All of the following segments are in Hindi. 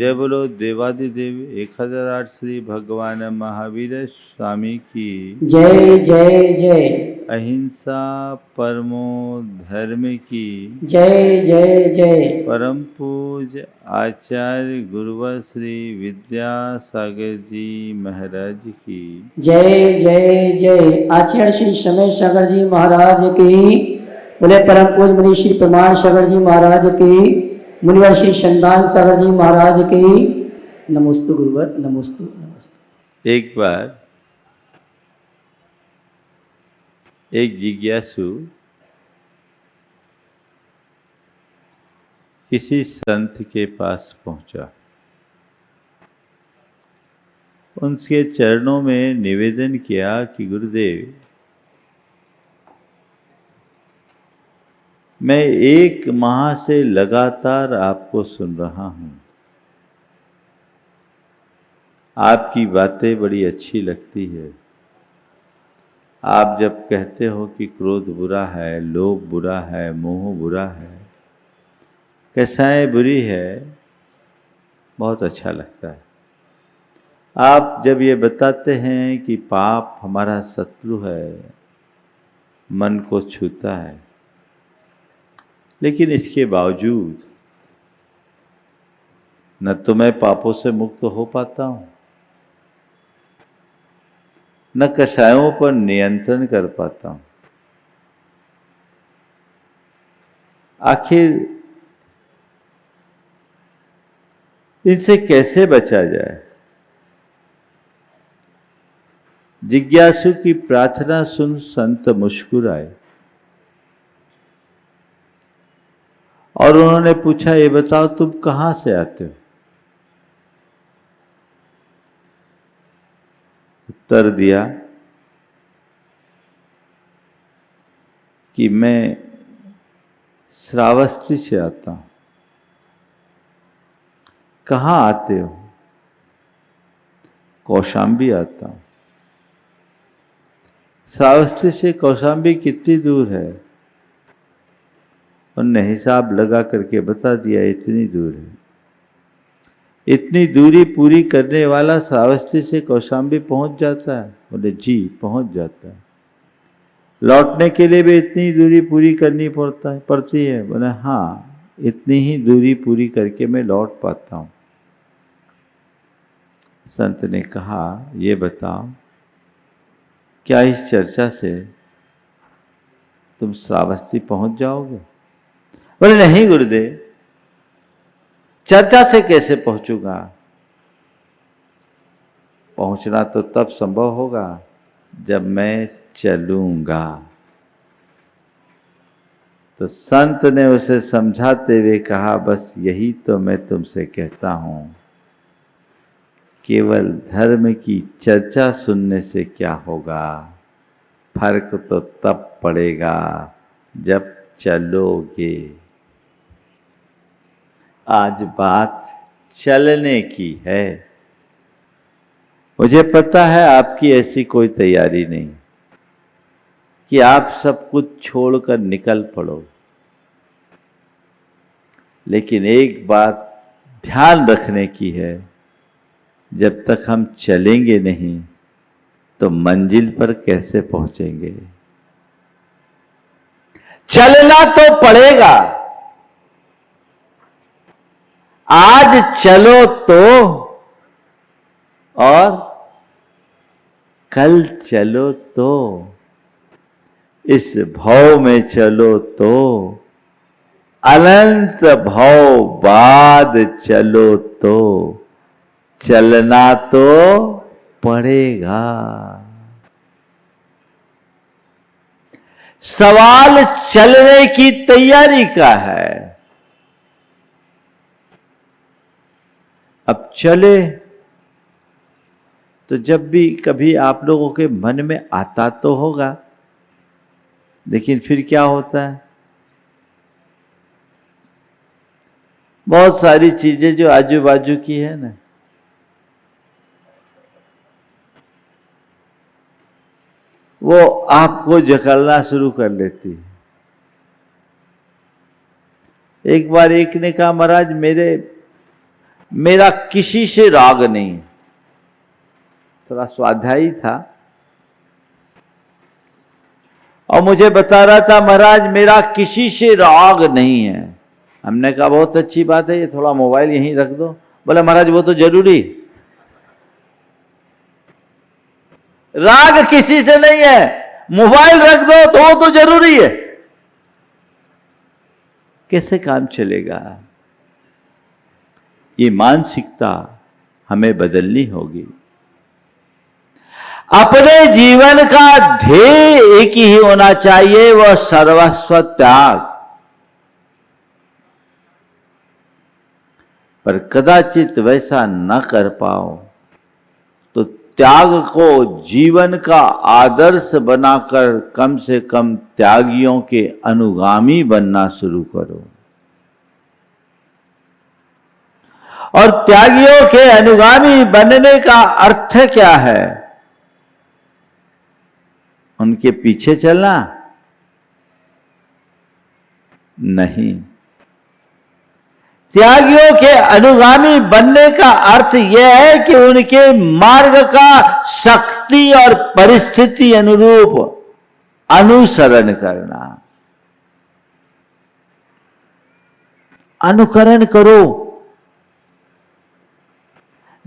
जय बोलो देवादिदेव 1008 श्री भगवान महावीर स्वामी की जय जय जय। अहिंसा परमो धर्म की जय जय जय। परम पूज्य आचार्य गुरुवर श्री विद्यासागर जी महाराज की जय जय जय। आचार्य श्री समय सागर जी महाराज की, बोले परम पूज्य मुनि श्री प्रमाण सागर जी महाराज की, मुनिवर श्री संदान सागर जी महाराज की। नमोस्तु गुरुवर, नमोस्तु नमोस्तु। एक बार एक जिज्ञासु किसी संत के पास पहुंचा। उनके चरणों में निवेदन किया कि गुरुदेव, मैं 1 माह से लगातार आपको सुन रहा हूं। आपकी बातें बड़ी अच्छी लगती है। आप जब कहते हो कि क्रोध बुरा है, लोभ बुरा है, मोह बुरा है, कैसाएं बुरी है, बहुत अच्छा लगता है। आप जब ये बताते हैं कि पाप हमारा शत्रु है, मन को छूता है, लेकिन इसके बावजूद न तो मैं पापों से मुक्त हो पाता हूं, न कषायों पर नियंत्रण कर पाता हूं। आखिर इनसे कैसे बचा जाए? जिज्ञासु की प्रार्थना सुन संत मुस्कुराए और उन्होंने पूछा, ये बताओ तुम कहां से आते हो? उत्तर दिया कि मैं श्रावस्ती से आता हूं। कहां आते हो? कौशाम्बी आता हूं। श्रावस्ती से कौशाम्बी कितनी दूर है? उनने हिसाब लगा करके बता दिया, इतनी दूर है। इतनी दूरी पूरी करने वाला श्रावस्ती से कौशाम्बी पहुंच जाता है? बोले जी, पहुंच जाता है। लौटने के लिए भी इतनी दूरी पूरी करनी पड़ती है? बोले हाँ, इतनी ही दूरी पूरी करके मैं लौट पाता हूं। संत ने कहा, ये बताओ, क्या इस चर्चा से तुम श्रावस्ती पहुंच जाओगे? बोले नहीं गुरुदेव, चर्चा से कैसे पहुंचूंगा? पहुंचना तो तब संभव होगा जब मैं चलूंगा। तो संत ने उसे समझाते हुए कहा, बस यही तो मैं तुमसे कहता हूं, केवल धर्म की चर्चा सुनने से क्या होगा, फर्क तो तब पड़ेगा जब चलोगे। आज बात चलने की है। मुझे पता है आपकी ऐसी कोई तैयारी नहीं कि आप सब कुछ छोड़कर निकल पड़ो, लेकिन एक बात ध्यान रखने की है, जब तक हम चलेंगे नहीं तो मंजिल पर कैसे पहुंचेंगे? चलना तो पड़ेगा। आज चलो तो और कल चलो तो, इस भव में चलो तो, अनंत भव बाद चलो तो, चलना तो पड़ेगा। सवाल चलने की तैयारी का है। अब चले तो जब भी कभी आप लोगों के मन में आता तो होगा, लेकिन फिर क्या होता है, बहुत सारी चीजें जो आजू बाजू की है ना, वो आपको जकड़ना शुरू कर लेती है। एक बार एक ने कहा, महाराज मेरा किसी से राग नहीं। थोड़ा स्वाध्यायी था और मुझे बता रहा था महाराज मेरा किसी से राग नहीं है। हमने कहा बहुत अच्छी बात है, ये थोड़ा मोबाइल यहीं रख दो। बोले महाराज वो तो जरूरी, राग किसी से नहीं है, मोबाइल रख दो तो वो तो जरूरी है। कैसे काम चलेगा? ये मानसिकता हमें बदलनी होगी। अपने जीवन का ध्येय एक ही होना चाहिए, वह सर्वस्व त्याग। पर कदाचित वैसा न कर पाओ तो त्याग को जीवन का आदर्श बनाकर कम से कम त्यागियों के अनुगामी बनना शुरू करो। और त्यागियों के अनुगामी बनने का अर्थ क्या है? उनके पीछे चलना नहीं। त्यागियों के अनुगामी बनने का अर्थ यह है कि उनके मार्ग का शक्ति और परिस्थिति अनुरूप अनुसरण करना। अनुकरण करो,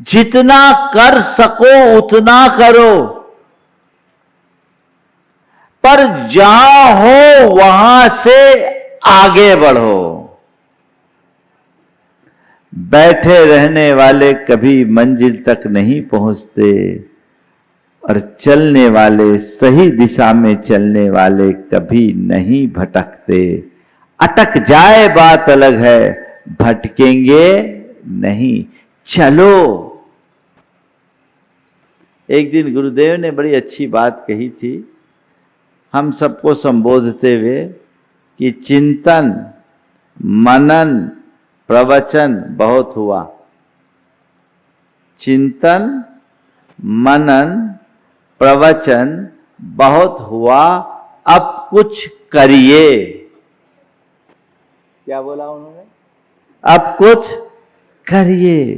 जितना कर सको उतना करो, पर जहां हो वहां से आगे बढ़ो। बैठे रहने वाले कभी मंजिल तक नहीं पहुंचते और चलने वाले, सही दिशा में चलने वाले कभी नहीं भटकते। अटक जाए बात अलग है, भटकेंगे नहीं। चलो। एक दिन गुरुदेव ने बड़ी अच्छी बात कही थी हम सबको संबोधते हुए कि चिंतन मनन प्रवचन बहुत हुआ। चिंतन मनन प्रवचन बहुत हुआ, अब कुछ करिए। क्या बोला उन्होंने? अब कुछ करिए,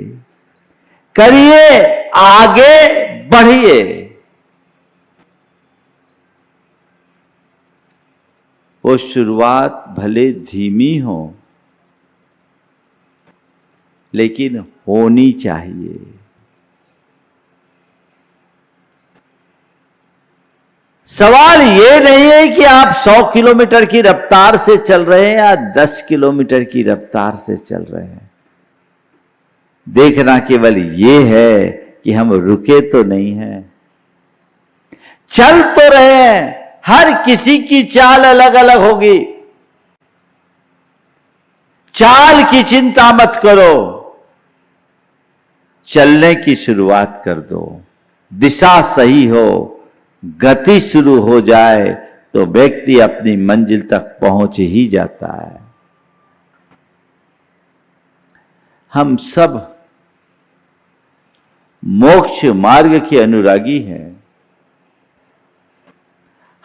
करिए, आगे बढ़िए। वो शुरुआत भले धीमी हो लेकिन होनी चाहिए। सवाल ये नहीं है कि आप 100 किलोमीटर की रफ्तार से चल रहे हैं या 10 किलोमीटर की रफ्तार से चल रहे हैं। देखना केवल ये है कि हम रुके तो नहीं हैं, चल तो रहे हैं। हर किसी की चाल अलग अलग होगी। चाल की चिंता मत करो, चलने की शुरुआत कर दो। दिशा सही हो, गति शुरू हो जाए तो व्यक्ति अपनी मंजिल तक पहुंच ही जाता है। हम सब मोक्ष मार्ग के अनुरागी हैं।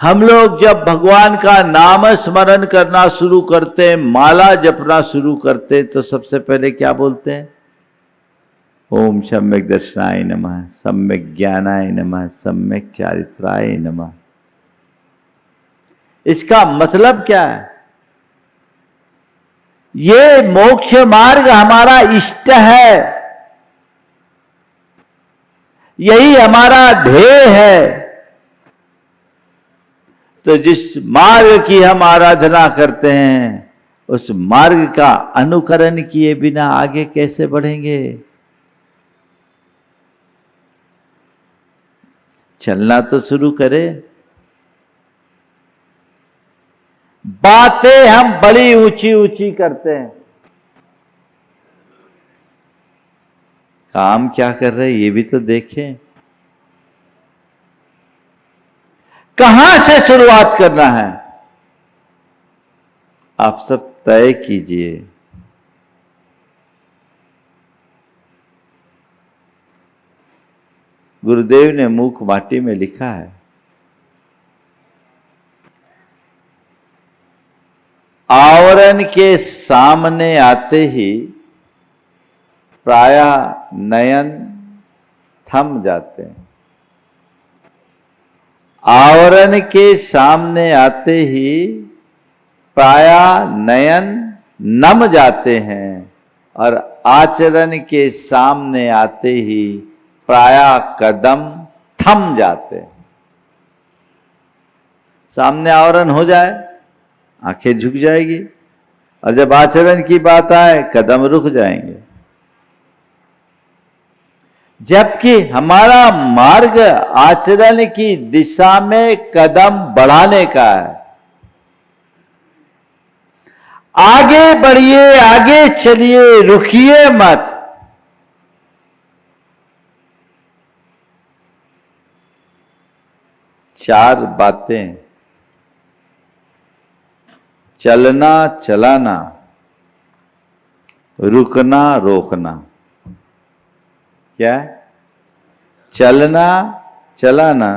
हम लोग जब भगवान का नाम स्मरण करना शुरू करते हैं, माला जपना शुरू करते हैं, तो सबसे पहले क्या बोलते हैं? ओम सम्यक दर्शनाय नमः, सम्यक ज्ञानाय नमः, सम्यक चारित्राय नमः। इसका मतलब क्या है? ये मोक्ष मार्ग हमारा इष्ट है, यही हमारा ध्येय है। तो जिस मार्ग की हम आराधना करते हैं उस मार्ग का अनुकरण किए बिना आगे कैसे बढ़ेंगे? चलना तो शुरू करें। बातें हम बड़ी ऊंची ऊंची करते हैं, काम क्या कर रहे हैं ये भी तो देखें। कहां से शुरुआत करना है आप सब तय कीजिए। गुरुदेव ने मूक माटी में लिखा है, आवरण के सामने आते ही प्रायः नयन थम जाते हैं। आवरण के सामने आते ही प्रायः नयन नम जाते हैं और आचरण के सामने आते ही प्रायः कदम थम जाते हैं। सामने आवरण हो जाए आंखें झुक जाएगी और जब आचरण की बात आए कदम रुक जाएंगे। जबकि हमारा मार्ग आचरण की दिशा में कदम बढ़ाने का है। आगे बढ़िए, आगे चलिए, रुकिए मत। चार बातें: चलना, चलाना, रुकना, रोकना। क्या है? चलना, चलाना,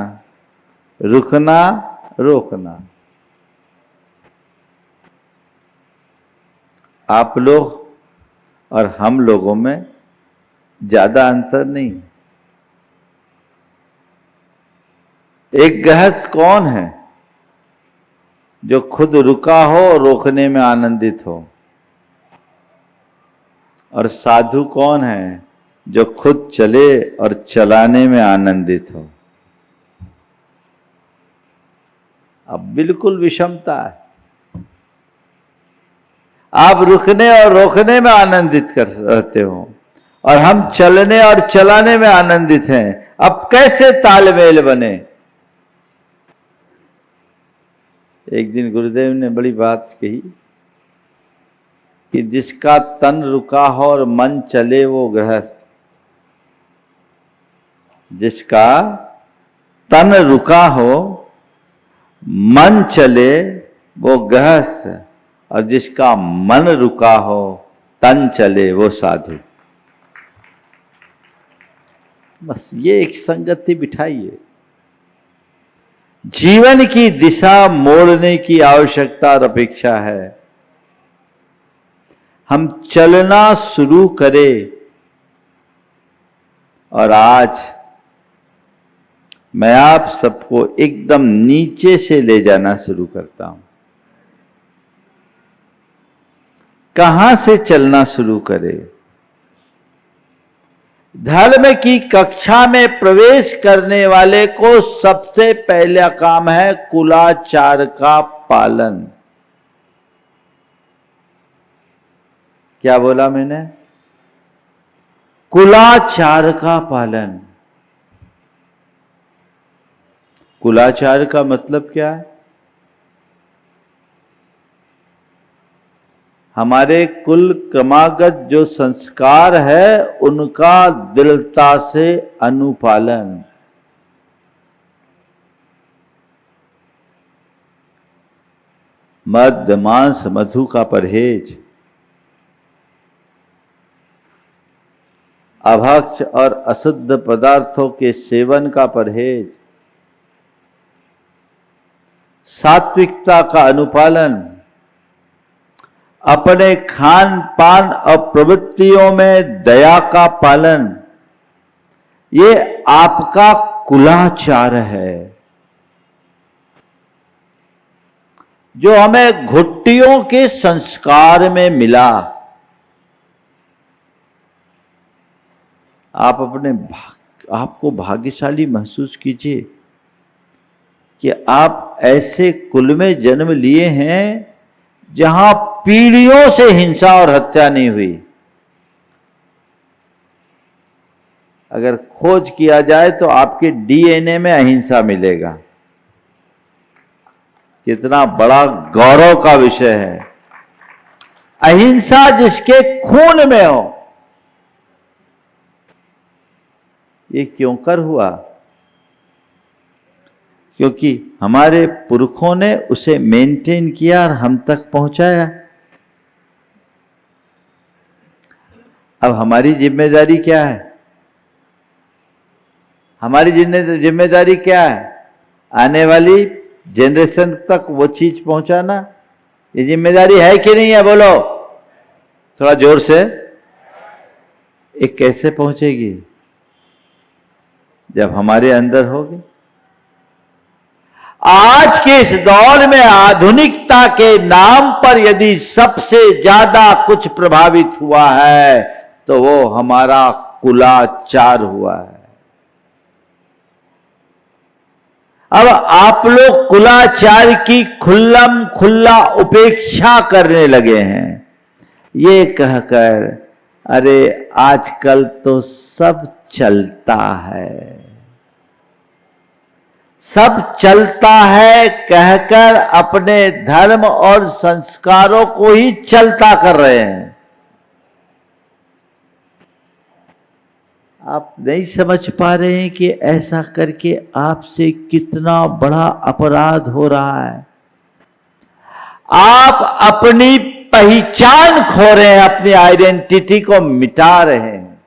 रुकना, रोकना। आप लोग और हम लोगों में ज्यादा अंतर नहीं। एक गृहस्थ कौन है जो खुद रुका हो और रोकने में आनंदित हो? और साधु कौन है जो खुद चले और चलाने में आनंदित हो? अब बिल्कुल विषमता है। आप रुकने और रोकने में आनंदित कर रहते हो और हम चलने और चलाने में आनंदित हैं। अब कैसे तालमेल बने? एक दिन गुरुदेव ने बड़ी बात कही कि जिसका तन रुका हो और मन चले वो गृहस्थ। जिसका तन रुका हो, मन चले वो गृहस्थ, और जिसका मन रुका हो, तन चले वो साधु। बस ये एक संगति बिठाइए। जीवन की दिशा मोड़ने की आवश्यकता और अपेक्षा है। हम चलना शुरू करें। और आज मैं आप सबको एकदम नीचे से ले जाना शुरू करता हूं। कहां से चलना शुरू करें? धर्म की कक्षा में प्रवेश करने वाले को सबसे पहला काम है कुलाचार का पालन। क्या बोला मैंने? कुलाचार का पालन। कुलाचार का मतलब क्या है? हमारे कुल क्रमागत जो संस्कार है उनका दृढ़ता से अनुपालन। मद्य, मांस, मधु का परहेज, अभक्ष और अशुद्ध पदार्थों के सेवन का परहेज, सात्विकता का अनुपालन, अपने खान पान और प्रवृत्तियों में दया का पालन, ये आपका कुलाचार है जो हमें घुट्टियों के संस्कार में मिला। आप आपको भाग्यशाली महसूस कीजिए कि आप ऐसे कुल में जन्म लिए हैं जहां पीढ़ियों से हिंसा और हत्या नहीं हुई। अगर खोज किया जाए तो आपके डीएनए में अहिंसा मिलेगा। कितना बड़ा गौरव का विषय है। अहिंसा जिसके खून में हो। ये क्यों कर हुआ? क्योंकि हमारे पुरखों ने उसे मेंटेन किया और हम तक पहुंचाया। अब हमारी जिम्मेदारी क्या है? हमारी जिम्मेदारी क्या है? आने वाली जनरेशन तक वो चीज पहुंचाना। ये जिम्मेदारी है कि नहीं है? बोलो थोड़ा जोर से। ये कैसे पहुंचेगी? जब हमारे अंदर होगी। आज के इस दौर में आधुनिकता के नाम पर यदि सबसे ज्यादा कुछ प्रभावित हुआ है तो वो हमारा कुलाचार हुआ है। अब आप लोग कुलाचार की खुल्लम खुल्ला उपेक्षा करने लगे हैं, ये कहकर अरे आजकल तो सब चलता है, सब चलता है कहकर अपने धर्म और संस्कारों को ही चलता कर रहे हैं। आप नहीं समझ पा रहे हैं कि ऐसा करके आपसे कितना बड़ा अपराध हो रहा है। आप अपनी पहचान खो रहे हैं, अपनी आइडेंटिटी को मिटा रहे हैं।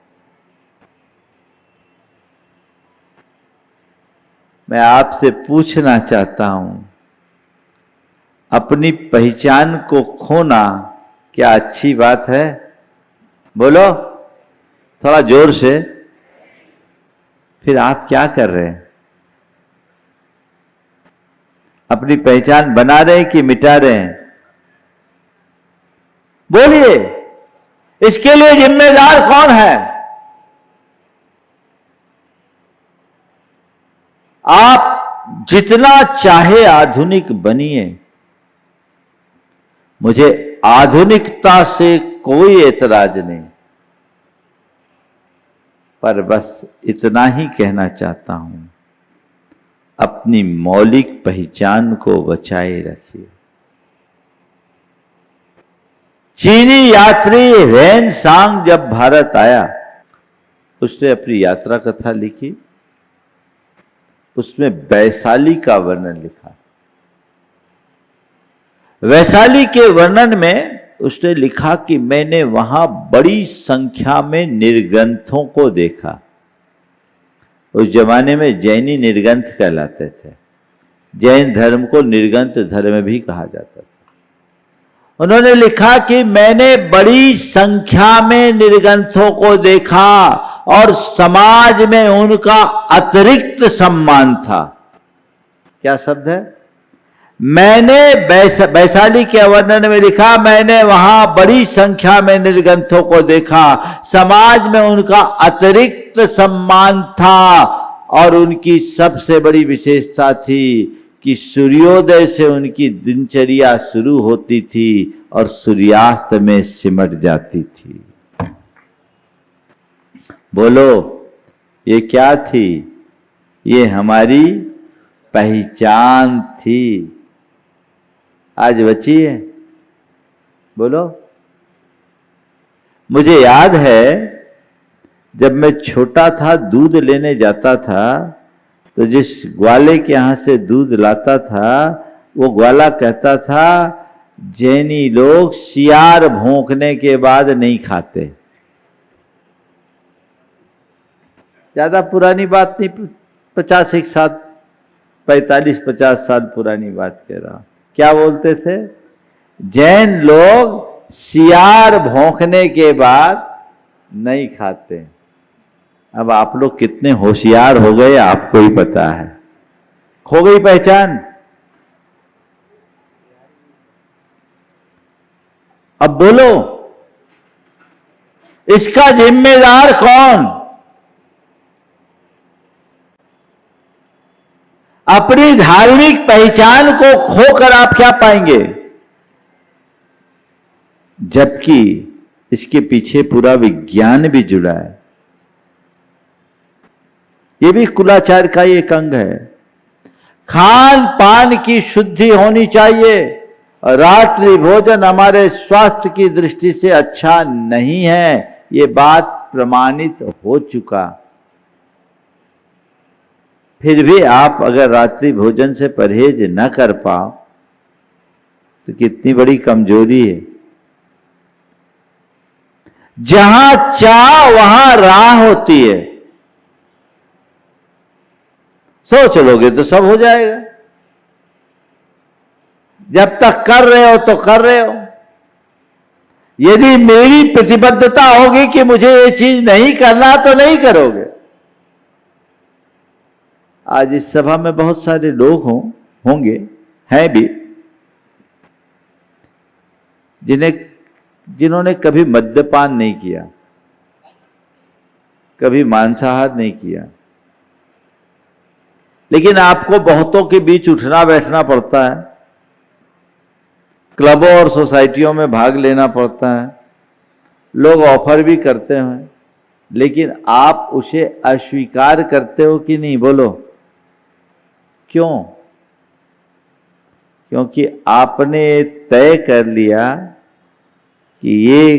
मैं आपसे पूछना चाहता हूं, अपनी पहचान को खोना क्या अच्छी बात है? बोलो थोड़ा जोर से। फिर आप क्या कर रहे हैं? अपनी पहचान बना रहे हैं कि मिटा रहे हैं? बोलिए, इसके लिए जिम्मेदार कौन है? आप जितना चाहे आधुनिक बनिए, मुझे आधुनिकता से कोई एतराज नहीं, पर बस इतना ही कहना चाहता हूं, अपनी मौलिक पहचान को बचाए रखिए। चीनी यात्री रेन सांग जब भारत आया, उसने अपनी यात्रा कथा लिखी, उसमें वैशाली का वर्णन लिखा। वैशाली के वर्णन में उसने लिखा कि मैंने वहां बड़ी संख्या में निर्ग्रंथों को देखा। उस जमाने में जैनी निर्ग्रंथ कहलाते थे। जैन धर्म को निर्ग्रंथ धर्म भी कहा जाता था। उन्होंने लिखा कि मैंने बड़ी संख्या में निर्ग्रंथों को देखा और समाज में उनका अतिरिक्त सम्मान था। क्या शब्द है? मैंने वैशाली के वर्णन में लिखा, मैंने वहां बड़ी संख्या में निर्ग्रंथों को देखा, समाज में उनका अतिरिक्त सम्मान था और उनकी सबसे बड़ी विशेषता थी कि सूर्योदय से उनकी दिनचर्या शुरू होती थी और सूर्यास्त में सिमट जाती थी। बोलो, ये क्या थी? ये हमारी पहचान थी। आज बची है? बोलो। मुझे याद है जब मैं छोटा था, दूध लेने जाता था, तो जिस ग्वाले के यहां से दूध लाता था, वो ग्वाला कहता था जैनी लोग सियार भौंकने के बाद नहीं खाते। ज्यादा पुरानी बात नहीं, 45-50 साल पुरानी बात कह रहा हूं। क्या बोलते थे? जैन लोग सियार भौंकने के बाद नहीं खाते। अब आप लोग कितने होशियार हो गए आपको ही पता है। खो गई पहचान। अब बोलो, इसका जिम्मेदार कौन? अपनी धार्मिक पहचान को खोकर आप क्या पाएंगे? जबकि इसके पीछे पूरा विज्ञान भी जुड़ा है। ये भी कुलाचार का एक अंग है। खान पान की शुद्धि होनी चाहिए। रात्रि भोजन हमारे स्वास्थ्य की दृष्टि से अच्छा नहीं है, ये बात प्रमाणित हो चुका। फिर भी आप अगर रात्रि भोजन से परहेज न कर पाओ तो कितनी बड़ी कमजोरी है। जहां चाह वहां राह होती है। सोच लोगे तो सब हो जाएगा। जब तक कर रहे हो तो कर रहे हो। यदि मेरी प्रतिबद्धता होगी कि मुझे ये चीज नहीं करना तो नहीं करोगे। आज इस सभा में बहुत सारे लोग होंगे, हैं भी, जिन्होंने कभी मद्यपान नहीं किया, कभी मांसाहार नहीं किया, लेकिन आपको बहुतों के बीच उठना बैठना पड़ता है, क्लबों और सोसाइटियों में भाग लेना पड़ता है, लोग ऑफर भी करते हैं, लेकिन आप उसे अस्वीकार करते हो कि नहीं? बोलो क्यों? क्योंकि आपने तय कर लिया कि ये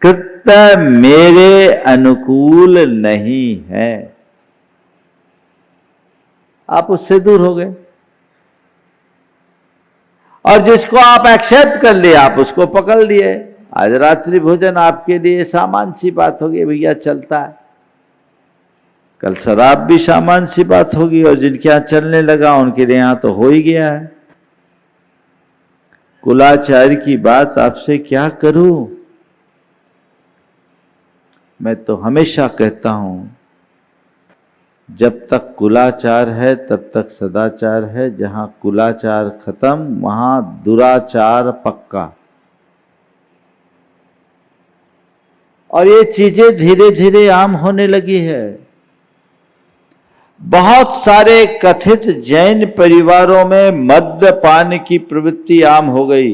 कृत्य मेरे अनुकूल नहीं है। आप उससे दूर हो गए, और जिसको आप एक्सेप्ट कर लिए आप उसको पकड़ लिए। आज रात्रि भोजन आपके लिए सामान्य सी बात होगी, भैया चलता है। कल शराब भी सामान्य सी बात होगी, और जिनके यहां चलने लगा उनके लिए यहां तो हो ही गया है। कुलाचार की बात आपसे क्या करूं? मैं तो हमेशा कहता हूं, जब तक कुलाचार है तब तक सदाचार है। जहां कुलाचार खत्म वहां दुराचार पक्का। और ये चीजें धीरे धीरे आम होने लगी है। बहुत सारे कथित जैन परिवारों में मद्यपान की प्रवृत्ति आम हो गई।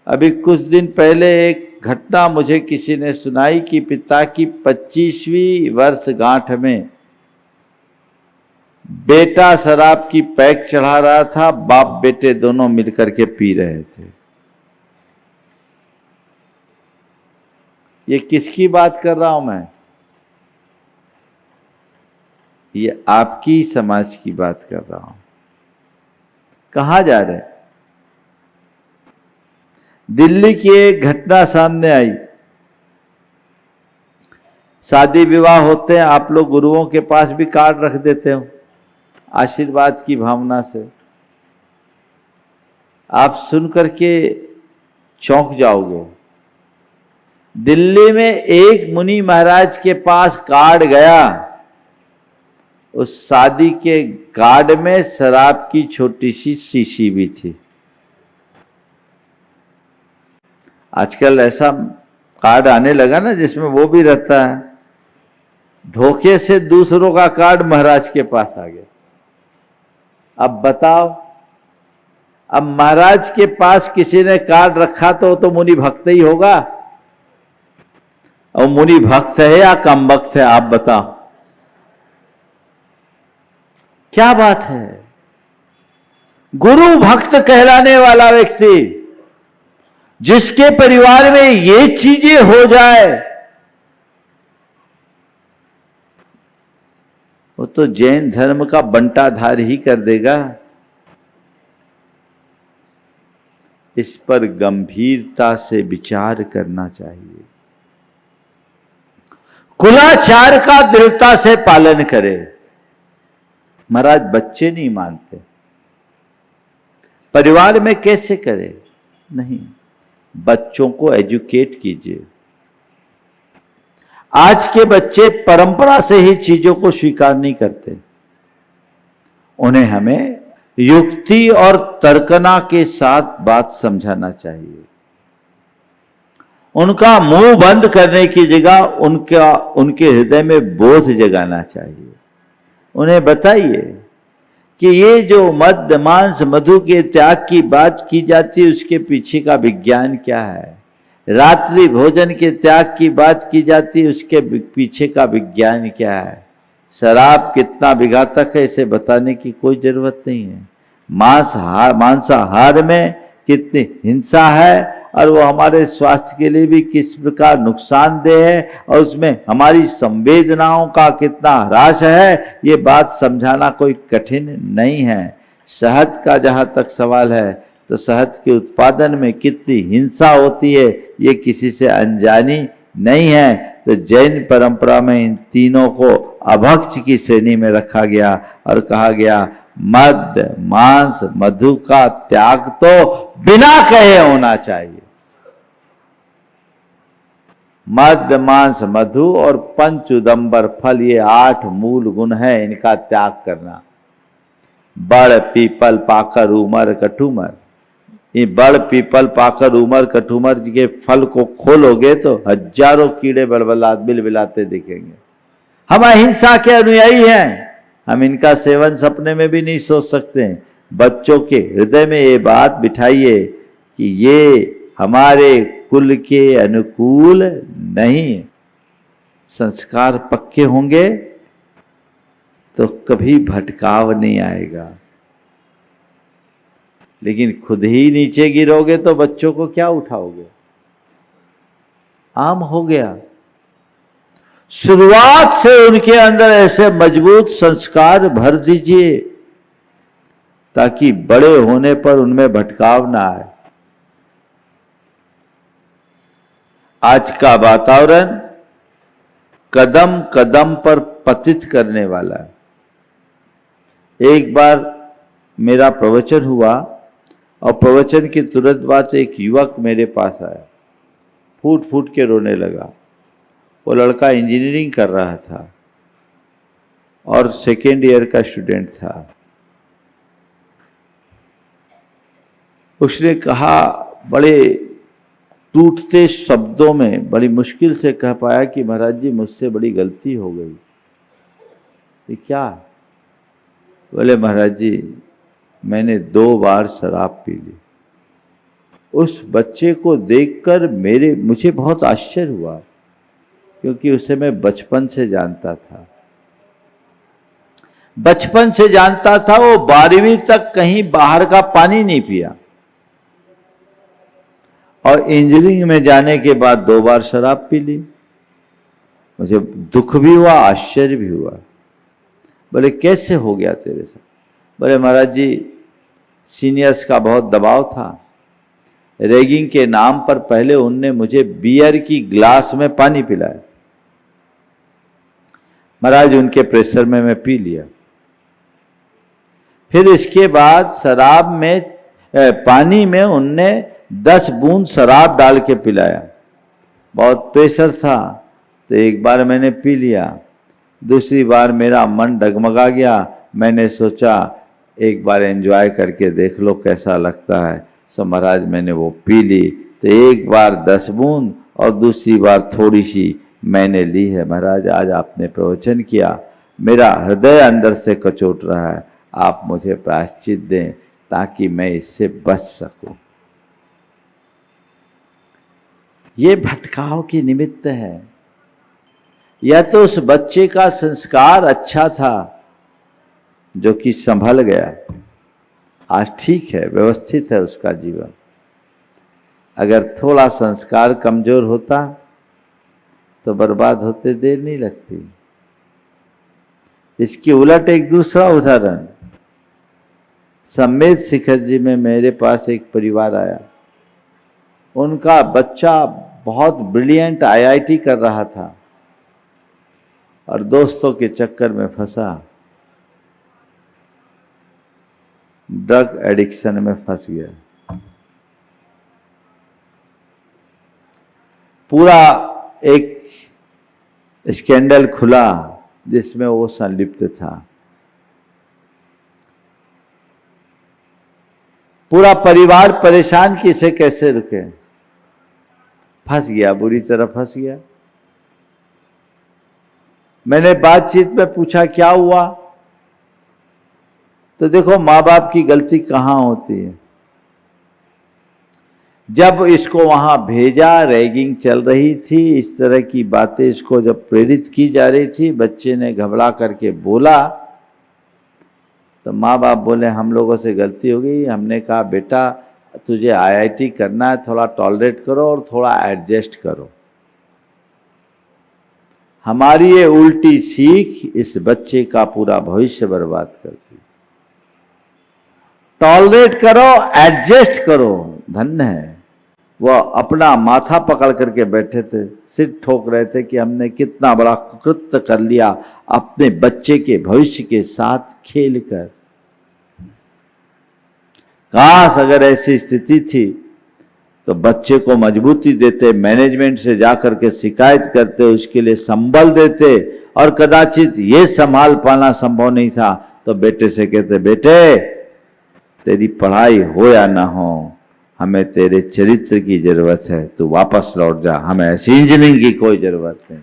अभी कुछ दिन पहले एक घटना मुझे किसी ने सुनाई कि पिता की 25वीं वर्षगांठ में बेटा शराब की पैक चढ़ा रहा था, बाप बेटे दोनों मिलकर के पी रहे थे। ये किसकी बात कर रहा हूं मैं? ये आपकी समाज की बात कर रहा हूं। कहां जा रहे हैं? दिल्ली की एक घटना सामने आई। शादी विवाह होते हैं, आप लोग गुरुओं के पास भी कार्ड रख देते हो आशीर्वाद की भावना से। आप सुन करके चौंक जाओगे। दिल्ली में एक मुनि महाराज के पास कार्ड गया। उस शादी के कार्ड में शराब की छोटी सी शीशी भी थी। आजकल ऐसा कार्ड आने लगा ना जिसमें वो भी रहता है। धोखे से दूसरों का कार्ड महाराज के पास आ गया। अब बताओ, अब महाराज के पास किसी ने कार्ड रखा तो मुनि भक्त ही होगा। और मुनि भक्त है या कम भक्त है? आप बताओ, क्या बात है? गुरु भक्त कहलाने वाला व्यक्ति जिसके परिवार में ये चीजें हो जाए, वो तो जैन धर्म का बंटाधार ही कर देगा। इस पर गंभीरता से विचार करना चाहिए। कुलाचार का दृढ़ता से पालन करे। महाराज बच्चे नहीं मानते, परिवार में कैसे करे? नहीं, बच्चों को एजुकेट कीजिए। आज के बच्चे परंपरा से ही चीजों को स्वीकार नहीं करते। उन्हें हमें युक्ति और तर्कना के साथ बात समझाना चाहिए। उनका मुंह बंद करने की जगह उनके हृदय में बोध जगाना चाहिए। उन्हें बताइए कि ये जो मद्य मांस मधु के त्याग की बात की जाती है उसके पीछे का विज्ञान क्या है। रात्रि भोजन के त्याग की बात की जाती है उसके पीछे का विज्ञान क्या है। शराब कितना विघातक है इसे बताने की कोई जरूरत नहीं है। मांसाहार में कितनी हिंसा है और वो हमारे स्वास्थ्य के लिए भी किस प्रकार नुकसानदेह है और उसमें हमारी संवेदनाओं का कितना ह्रास है, ये बात समझाना कोई कठिन नहीं है। शहद का जहां तक सवाल है तो शहद के उत्पादन में कितनी हिंसा होती है ये किसी से अनजानी नहीं है। तो जैन परंपरा में इन तीनों को अभक्ष की श्रेणी में रखा गया और कहा गया मद मांस मधु का त्याग तो बिना कहे होना चाहिए। मद मांस मधु और पंच उदंबर फल, ये 8 मूल गुण है, इनका त्याग करना। बड़ पीपल पाकर उमर कठुमर, ये बड़ पीपल पाकर उमर कठुमर के फल को खोलोगे तो हजारों कीड़े बिलबिलाते दिखेंगे। हम अहिंसा के अनुयायी हैं, हम इनका सेवन सपने में भी नहीं सोच सकते। बच्चों के हृदय में ये बात बिठाइए कि ये हमारे कुल के अनुकूल नहीं। संस्कार पक्के होंगे तो कभी भटकाव नहीं आएगा, लेकिन खुद ही नीचे गिरोगे तो बच्चों को क्या उठाओगे? आम हो गया। शुरुआत से उनके अंदर ऐसे मजबूत संस्कार भर दीजिए ताकि बड़े होने पर उनमें भटकाव ना आए। आज का वातावरण कदम कदम पर पतित करने वाला है। एक बार मेरा प्रवचन हुआ और प्रवचन के तुरंत बाद एक युवक मेरे पास आया, फूट फूट के रोने लगा। वो लड़का इंजीनियरिंग कर रहा था और 2nd ईयर का स्टूडेंट था। उसने कहा, बड़े टूटते शब्दों में बड़ी मुश्किल से कह पाया कि महाराज जी मुझसे बड़ी गलती हो गई। ये क्या? बोले महाराज जी मैंने 2 बार शराब पी ली। उस बच्चे को देखकर मुझे बहुत आश्चर्य हुआ, क्योंकि उसे मैं बचपन से जानता था। बचपन से जानता था, वो 12वीं तक कहीं बाहर का पानी नहीं पिया और इंजीनियरिंग में जाने के बाद 2 बार शराब पी ली। मुझे दुख भी हुआ, आश्चर्य भी हुआ। बोले कैसे हो गया तेरे साथ? बोले महाराज जी सीनियर्स का बहुत दबाव था। रैगिंग के नाम पर पहले उनने मुझे बियर की ग्लास में पानी पिलाया। महाराज उनके प्रेशर में मैं पी लिया। फिर इसके बाद शराब में पानी में उनने 10 बूंद शराब डाल के पिलाया। बहुत प्रेशर था तो एक बार मैंने पी लिया, दूसरी बार मेरा मन डगमगा गया। मैंने सोचा एक बार एंजॉय करके देख लो कैसा लगता है। सो महाराज मैंने वो पी ली। तो एक बार 10 बूंद और दूसरी बार थोड़ी सी मैंने ली है। महाराज आज आपने प्रवचन किया, मेरा हृदय अंदर से कचोट रहा है, आप मुझे प्रायश्चित दें ताकि मैं इससे बच सकूं। ये भटकाव की निमित्त है। या तो उस बच्चे का संस्कार अच्छा था जो कि संभल गया, आज ठीक है, व्यवस्थित है उसका जीवन। अगर थोड़ा संस्कार कमजोर होता तो बर्बाद होते देर नहीं लगती। इसकी उलट एक दूसरा उदाहरण, सम्मेद शिखर जी में मेरे पास एक परिवार आया। उनका बच्चा बहुत ब्रिलियंट IIT कर रहा था और दोस्तों के चक्कर में फंसा, ड्रग एडिक्शन में फंस गया। पूरा एक स्कैंडल खुला जिसमें वो संलिप्त था। पूरा परिवार परेशान कि इसे कैसे रुके। फंस गया, बुरी तरह फंस गया। मैंने बातचीत में पूछा क्या हुआ, तो देखो माँ बाप की गलती कहाँ होती है। जब इसको वहां भेजा, रैगिंग चल रही थी, इस तरह की बातें इसको जब प्रेरित की जा रही थी, बच्चे ने घबरा करके बोला तो माँ बाप बोले हम लोगों से गलती हो गई। हमने कहा बेटा तुझे IIT करना है, थोड़ा टॉलरेट करो और थोड़ा एडजस्ट करो। हमारी ये उल्टी सीख इस बच्चे का पूरा भविष्य बर्बाद करती। टॉलरेट करो, एडजस्ट करो। धन्य है वह अपना माथा पकड़ करके बैठे थे, सिर ठोक रहे थे कि हमने कितना बड़ा कृत्य कर लिया अपने बच्चे के भविष्य के साथ खेलकर। काश अगर ऐसी स्थिति थी तो बच्चे को मजबूती देते, मैनेजमेंट से जाकर के शिकायत करते, उसके लिए संबल देते, और कदाचित ये संभाल पाना संभव नहीं था तो बेटे से कहते, बेटे तेरी पढ़ाई हो या ना हो, हमें तेरे चरित्र की जरूरत है, तू वापस लौट जा, हमें ऐसी इंजीनियरिंग की कोई जरूरत नहीं।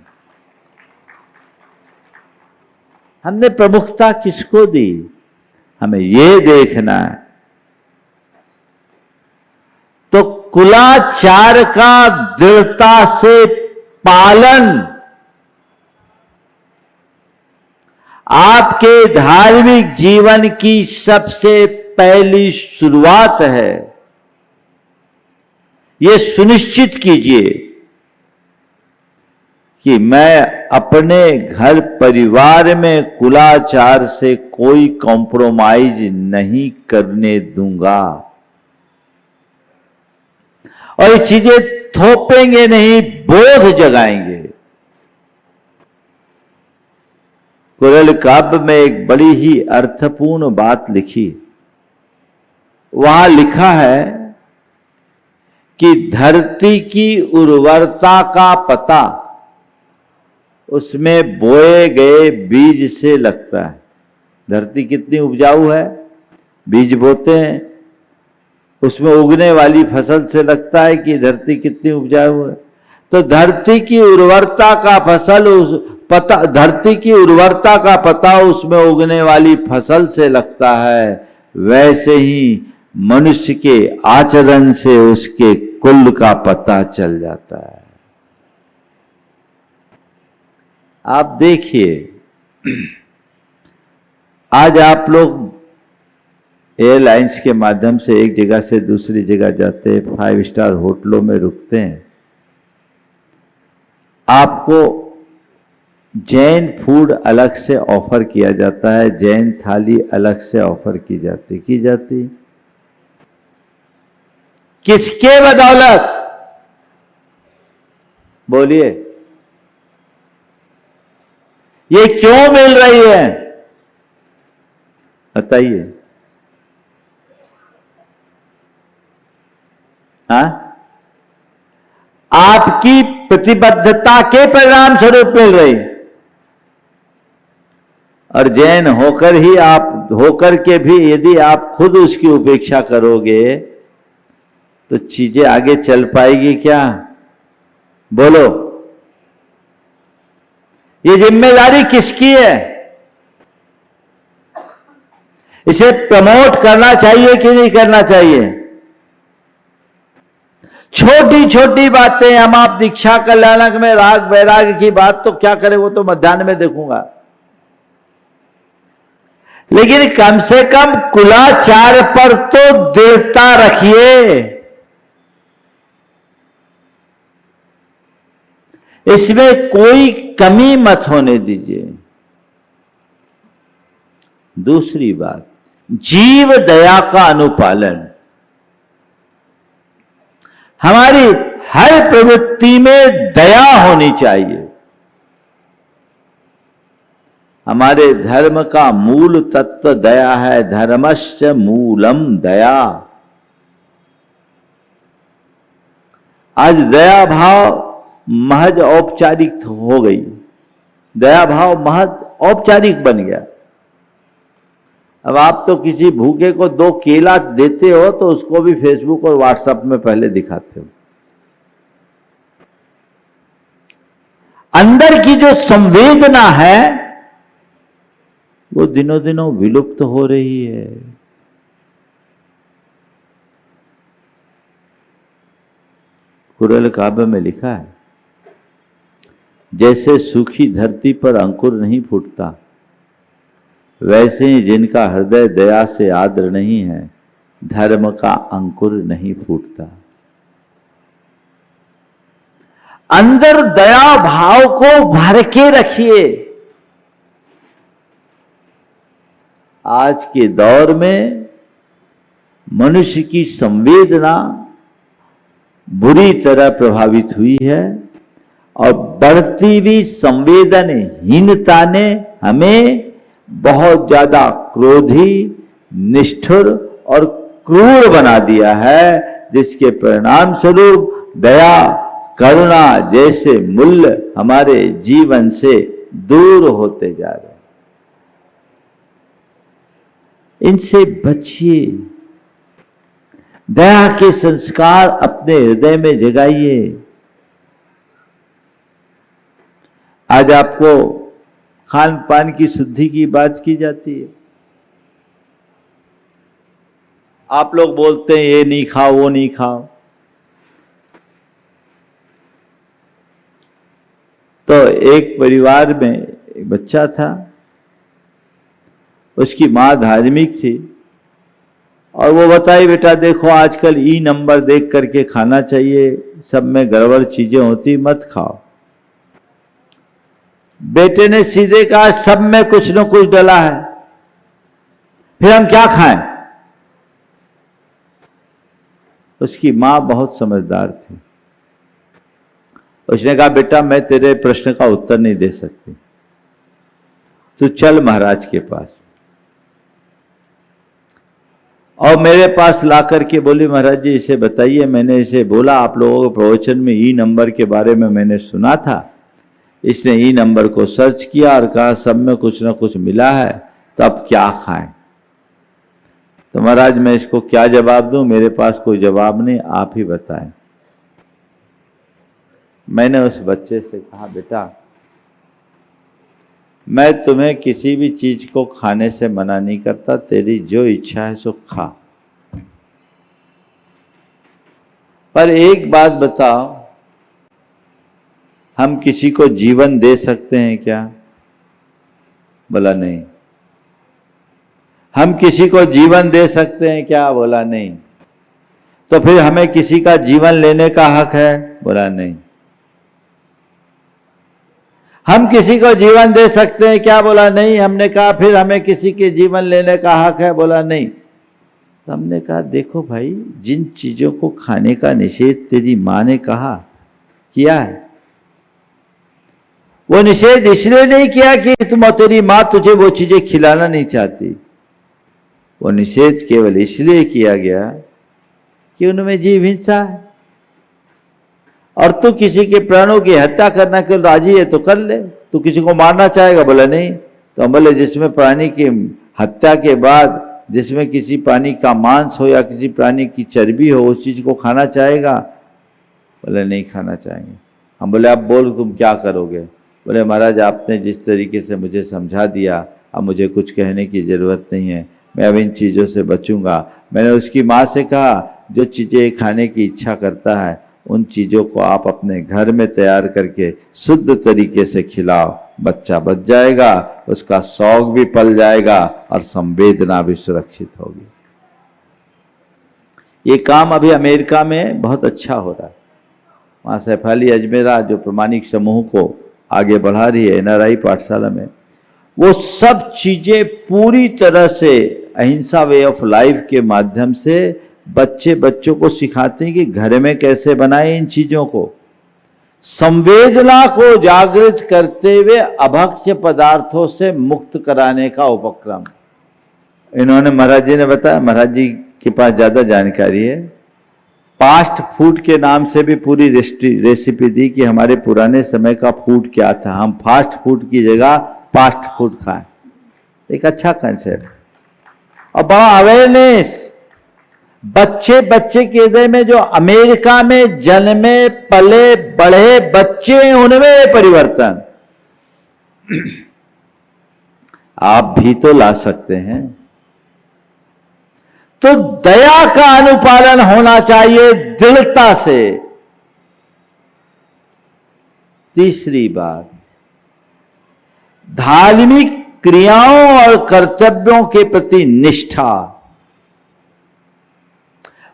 हमने प्रमुखता किसको दी? हमें ये देखना है। तो कुलाचार का दृढ़ता से पालन आपके धार्मिक जीवन की सबसे पहली शुरुआत है। यह सुनिश्चित कीजिए कि मैं अपने घर परिवार में कुलाचार से कोई कॉम्प्रोमाइज नहीं करने दूंगा, और ये चीजें थोपेंगे नहीं, बोध जगाएंगे। कुरल काव्य में एक बड़ी ही अर्थपूर्ण बात लिखी। वहां लिखा है कि धरती की उर्वरता का पता उसमें बोए गए बीज से लगता है। धरती कितनी उपजाऊ है, बीज बोते हैं, उसमें उगने वाली फसल से लगता है कि धरती कितनी उपजाऊ है। तो धरती की उर्वरता का धरती की उर्वरता का पता उसमें उगने वाली फसल से लगता है। वैसे ही मनुष्य के आचरण से उसके कुल का पता चल जाता है। आप देखिए, आज आप लोग एयरलाइंस के माध्यम से एक जगह से दूसरी जगह जाते हैं, 5 स्टार होटलों में रुकते हैं, आपको जैन फूड अलग से ऑफर किया जाता है, जैन थाली अलग से ऑफर की जाती। किसके बदौलत? बोलिए, ये क्यों मिल रही है? बताइए। हाँ, आपकी प्रतिबद्धता के परिणाम स्वरूप मिल रही। और जैन होकर के भी यदि आप खुद उसकी उपेक्षा करोगे तो चीजें आगे चल पाएगी क्या? बोलो, ये जिम्मेदारी किसकी है? इसे प्रमोट करना चाहिए कि नहीं करना चाहिए? छोटी छोटी बातें, हम आप दीक्षा कल्याणक में राग वैराग की बात तो क्या करें, वो तो मध्याह्न में देखूंगा, लेकिन कम से कम कुलाचार पर तो दृढ़ता रखिए। इसमें कोई कमी मत होने दीजिए। दूसरी बात, जीव दया का अनुपालन। हमारी हर प्रवृत्ति में दया होनी चाहिए। हमारे धर्म का मूल तत्व दया है। धर्मस्य मूलम दया। आज दया भाव महज औपचारिक हो गई, दया भाव महज औपचारिक बन गया। अब आप तो किसी भूखे को 2 केला देते हो तो उसको भी फेसबुक और व्हाट्सएप में पहले दिखाते हो। अंदर की जो संवेदना है वो दिनों दिनों विलुप्त हो रही है। कुरल काव्य में लिखा है, जैसे सूखी धरती पर अंकुर नहीं फूटता, वैसे ही जिनका हृदय दया से आर्द्र नहीं है, धर्म का अंकुर नहीं फूटता। अंदर दया भाव को भर के रखिए। आज के दौर में मनुष्य की संवेदना बुरी तरह प्रभावित हुई है और बढ़ती हुई संवेदनहीनता ने हमें बहुत ज्यादा क्रोधी, निष्ठुर और क्रूर बना दिया है, जिसके परिणाम स्वरूप दया करुणा जैसे मूल्य हमारे जीवन से दूर होते जा रहे हैं। इनसे बचिए, दया के संस्कार अपने हृदय में जगाइए। आज आपको खान पान की शुद्धि की बात की जाती है। आप लोग बोलते हैं ये नहीं खाओ वो नहीं खाओ, तो एक परिवार में एक बच्चा था, उसकी मां धार्मिक थी और वो बताई बेटा देखो आजकल ई नंबर देख करके खाना चाहिए, सब में गड़बड़ चीजें होती, मत खाओ। बेटे ने सीधे कहा सब में कुछ न कुछ डला है, फिर हम क्या खाएं। उसकी मां बहुत समझदार थी, उसने कहा बेटा मैं तेरे प्रश्न का उत्तर नहीं दे सकती, तू चल महाराज के पास। और मेरे पास ला करके बोली महाराज जी इसे बताइए, मैंने इसे बोला आप लोगों के प्रवचन में ई नंबर के बारे में मैंने सुना था, इसने ई नंबर को सर्च किया और कहा सब में कुछ ना कुछ मिला है, तो अब क्या खाएं। तो महाराज मैं इसको क्या जवाब दूं, मेरे पास कोई जवाब नहीं, आप ही बताएं। मैंने उस बच्चे से कहा बेटा मैं तुम्हें किसी भी चीज को खाने से मना नहीं करता, तेरी जो इच्छा है सो खा, पर एक बात बताओ हम किसी को जीवन दे सकते हैं क्या? बोला नहीं। हम किसी को जीवन दे सकते हैं क्या? बोला नहीं। तो फिर हमें किसी का जीवन लेने का हक है? बोला नहीं। हम किसी को जीवन दे सकते हैं क्या? बोला नहीं। हमने कहा फिर हमें किसी के जीवन लेने का हक है? बोला नहीं। तो हमने कहा देखो भाई, जिन चीजों को खाने का निषेध तेरी मां ने कहा किया है, वो निषेध इसलिए नहीं किया कि तेरी मां तुझे वो चीजें खिलाना नहीं चाहती, वो निषेध केवल इसलिए किया गया कि उनमें जीव हिंसा है और तू किसी के प्राणों की हत्या करना के राजी है तो कर ले, तू किसी को मारना चाहेगा? बोला नहीं। तो हम बोले जिसमें प्राणी की हत्या के बाद जिसमें किसी प्राणी का मांस हो या किसी प्राणी की चर्बी हो उस चीज को खाना चाहेगा? बोले नहीं खाना चाहेंगे। हम बोले अब बोल तुम क्या करोगे? बोले महाराज आपने जिस तरीके से मुझे समझा दिया अब मुझे कुछ कहने की जरूरत नहीं है, मैं अब इन चीज़ों से बचूंगा। मैंने उसकी माँ से कहा जो चीज़ें खाने की इच्छा करता है उन चीज़ों को आप अपने घर में तैयार करके शुद्ध तरीके से खिलाओ, बच्चा बच जाएगा, उसका शौक भी पल जाएगा और संवेदना भी सुरक्षित होगी। ये काम अभी अमेरिका में बहुत अच्छा हो रहा है। वहाँ सैफाली अजमेरा जो प्रमाणिक समूह को आगे बढ़ा रही है NRI पाठशाला में, वो सब चीजें पूरी तरह से अहिंसा वे ऑफ लाइफ के माध्यम से बच्चों को सिखाते हैं कि घर में कैसे बनाएं इन चीजों को। संवेदना को जागृत करते हुए अभक्ष्य पदार्थों से मुक्त कराने का उपक्रम इन्होंने महाराज जी ने बताया। महाराज जी के पास ज्यादा जानकारी है। फास्ट फूड के नाम से भी पूरी रेसिपी दी कि हमारे पुराने समय का फूड क्या था, हम फास्ट फूड की जगह फास्ट फूड खाएं। एक अच्छा कंसेप्ट और बड़ा अवेयरनेस। बच्चे के हृदय में जो अमेरिका में जन्मे पले बढ़े बच्चे हैं उनमें परिवर्तन आप भी तो ला सकते हैं। तो दया का अनुपालन होना चाहिए दृढ़ता से। तीसरी बात, धार्मिक क्रियाओं और कर्तव्यों के प्रति निष्ठा।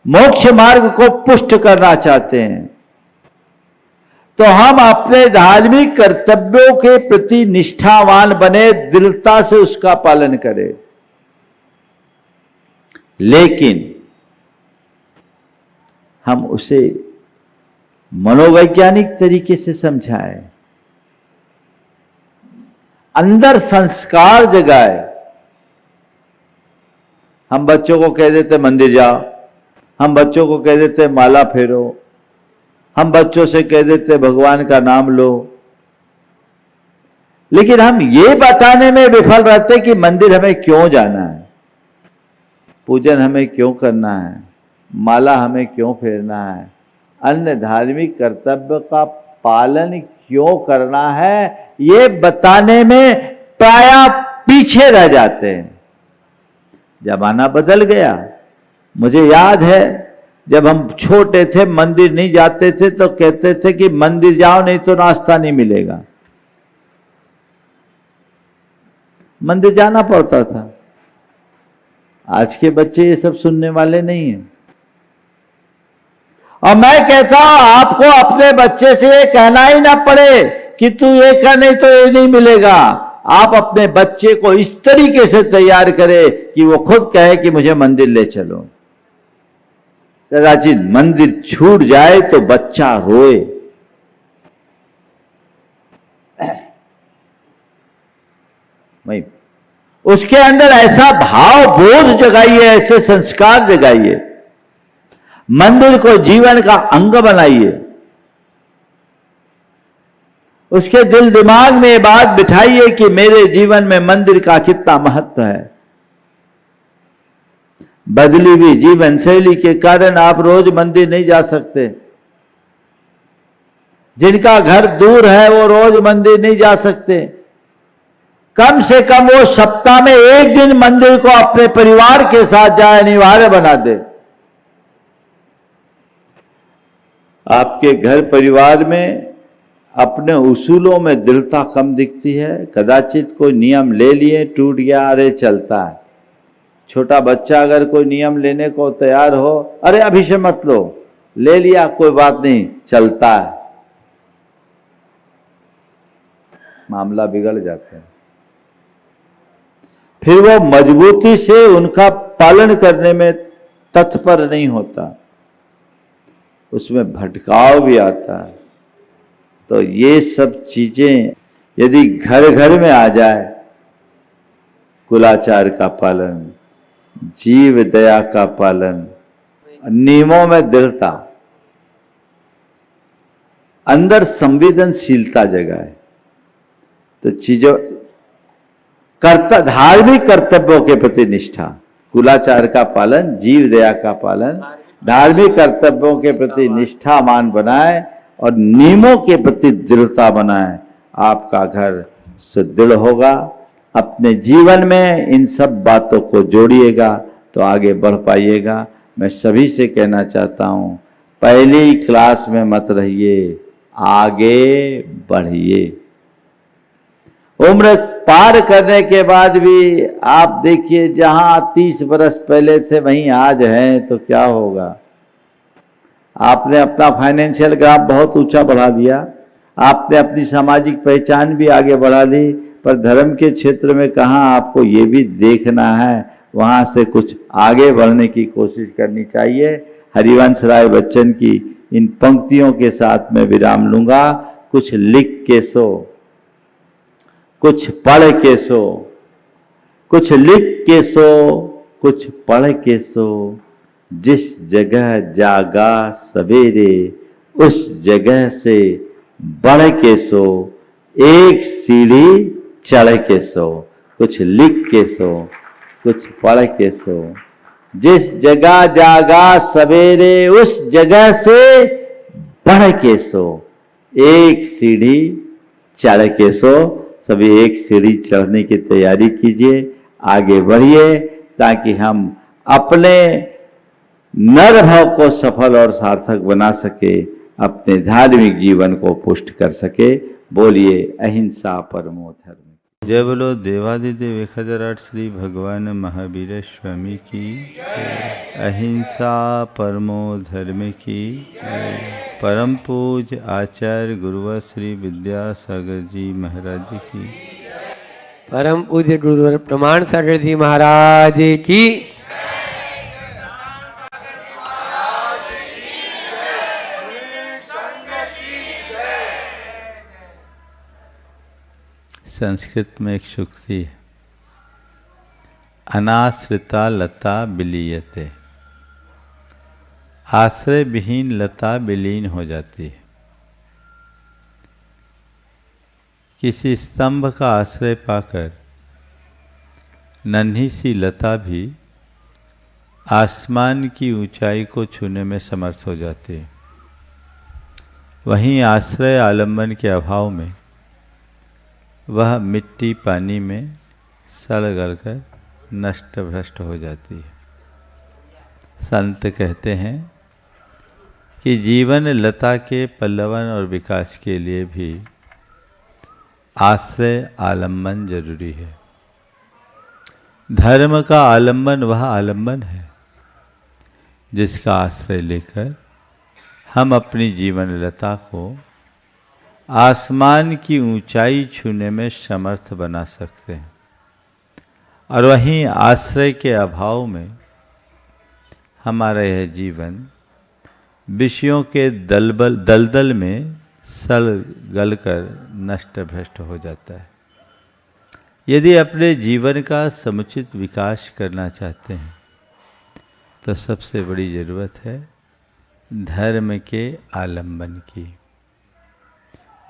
मोक्ष मार्ग को पुष्ट करना चाहते हैं तो हम अपने धार्मिक कर्तव्यों के प्रति निष्ठावान बने, दृढ़ता से उसका पालन करें। लेकिन हम उसे मनोवैज्ञानिक तरीके से समझाएं, अंदर संस्कार जगाए हम बच्चों को कह देते मंदिर जाओ, हम बच्चों को कह देते माला फेरो, हम बच्चों से कह देते भगवान का नाम लो, लेकिन हम ये बताने में विफल रहते कि मंदिर हमें क्यों जाना है, पूजन हमें क्यों करना है, माला हमें क्यों फेरना है, अन्य धार्मिक कर्तव्य का पालन क्यों करना है, ये बताने में प्रायः पीछे रह जाते हैं। जमाना बदल गया। मुझे याद है जब हम छोटे थे, मंदिर नहीं जाते थे तो कहते थे कि मंदिर जाओ नहीं तो नाश्ता नहीं मिलेगा। मंदिर जाना पड़ता था। आज के बच्चे ये सब सुनने वाले नहीं हैं। और मैं कहता हूं आपको अपने बच्चे से ये कहना ही ना पड़े कि तू ये कर नहीं तो ये नहीं मिलेगा। आप अपने बच्चे को इस तरीके से तैयार करें कि वो खुद कहे कि मुझे मंदिर ले चलो। कदाचित मंदिर छूट जाए तो बच्चा रोए। वही उसके अंदर ऐसा भाव बोध जगाइए, ऐसे संस्कार जगाइए, मंदिर को जीवन का अंग बनाइए, उसके दिल दिमाग में ये बात बिठाइए कि मेरे जीवन में मंदिर का कितना महत्व है। बदली हुई जीवन शैली के कारण आप रोज मंदिर नहीं जा सकते। जिनका घर दूर है वो रोज मंदिर नहीं जा सकते। कम से कम वो सप्ताह में एक दिन मंदिर को अपने परिवार के साथ जाए, अनिवार्य बना दे। आपके घर परिवार में अपने उसूलों में दृढ़ता कम दिखती है। कदाचित कोई नियम ले लिए, टूट गया, अरे चलता है। छोटा बच्चा अगर कोई नियम लेने को तैयार हो, अरे अभी से मत लो, ले लिया कोई बात नहीं, चलता है, मामला बिगड़ जाता है। फिर वो मजबूती से उनका पालन करने में तत्पर नहीं होता, उसमें भटकाव भी आता है। तो ये सब चीजें यदि घर घर में आ जाए, कुलाचार का पालन, जीव दया का पालन, नियमों में दृढ़ता, अंदर संवेदनशीलता जगाए, तो चीजों धार्मिक कर्तव्यों के प्रति निष्ठा, कुलाचार का पालन, जीव दया का पालन, धार्मिक कर्तव्यों के प्रति निष्ठावान बनाए और नियमों के प्रति दृढ़ता बनाए। आपका घर सुदृढ़ होगा। अपने जीवन में इन सब बातों को जोड़िएगा तो आगे बढ़ पाइएगा। मैं सभी से कहना चाहता हूं, पहली क्लास में मत रहिए, आगे बढ़िए। उम्र पार करने के बाद भी आप देखिए, जहां 30 बरस पहले थे वहीं आज हैं, तो क्या होगा। आपने अपना फाइनेंशियल ग्राफ बहुत ऊंचा बढ़ा दिया, आपने अपनी सामाजिक पहचान भी आगे बढ़ा ली, पर धर्म के क्षेत्र में कहाँ आपको ये भी देखना है, वहां से कुछ आगे बढ़ने की कोशिश करनी चाहिए। हरिवंश राय बच्चन की इन पंक्तियों के साथ मैं विराम लूंगा। कुछ लिख के सो, कुछ पढ़ के सो, कुछ लिख के सो, कुछ पढ़ के सो, जिस जगह जागा सवेरे उस जगह से बढ़ के सो, एक सीढ़ी चढ़ के सो। कुछ लिख के सो, कुछ पढ़ के सो, जिस जगह जागा सवेरे उस जगह से बढ़ के सो, एक सीढ़ी चढ़ के सो। सभी एक सीढ़ी चढ़ने की तैयारी कीजिए, आगे बढ़िए, ताकि हम अपने नर भाव को सफल और सार्थक बना सके, अपने धार्मिक जीवन को पुष्ट कर सके। बोलिए अहिंसा परमो धर्म। जय बोलो देवादिदेव 1008 श्री भगवान महावीर स्वामी की, अहिंसा परमो धर्म की। परम पूज्य आचार्य गुरुवर श्री विद्यासागर जी महाराज की, परम पूज्य गुरुवर प्रमाण सागर जी महाराज की। संस्कृत में एक सूक्ति है, अनाश्रिता लता विलीयते, आश्रय विहीन लता विलीन हो जाती है। किसी स्तंभ का आश्रय पाकर नन्ही सी लता भी आसमान की ऊंचाई को छूने में समर्थ हो जाती है। वहीं आश्रय आलंबन के अभाव में वह मिट्टी पानी में सड़ गल कर नष्ट भ्रष्ट हो जाती है। संत कहते हैं कि जीवन लता के पल्लवन और विकास के लिए भी आश्रय आलंबन जरूरी है। धर्म का आलंबन वह आलंबन है जिसका आश्रय लेकर हम अपनी जीवन लता को आसमान की ऊंचाई छूने में समर्थ बना सकते हैं। और वहीं आश्रय के अभाव में हमारा यह जीवन विषयों के दलदल में सड़ गलकर नष्ट भ्रष्ट हो जाता है। यदि अपने जीवन का समुचित विकास करना चाहते हैं तो सबसे बड़ी ज़रूरत है धर्म के आलंबन की।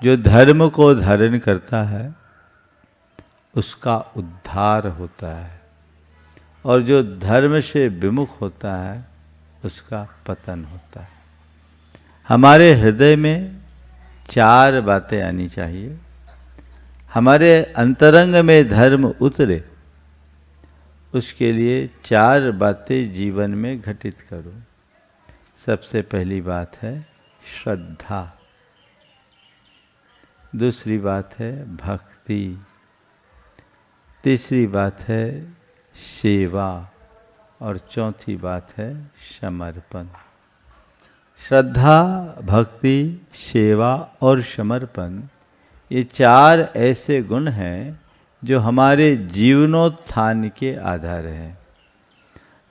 जो धर्म को धारण करता है उसका उद्धार होता है, और जो धर्म से विमुख होता है उसका पतन होता है। हमारे हृदय में 4 बातें आनी चाहिए। हमारे अंतरंग में धर्म उतरे, उसके लिए 4 बातें जीवन में घटित करो। सबसे पहली बात है श्रद्धा, दूसरी बात है भक्ति, तीसरी बात है सेवा, और चौथी बात है समर्पण। श्रद्धा, भक्ति, सेवा और समर्पण, ये 4 ऐसे गुण हैं जो हमारे जीवनोत्थान के आधार हैं।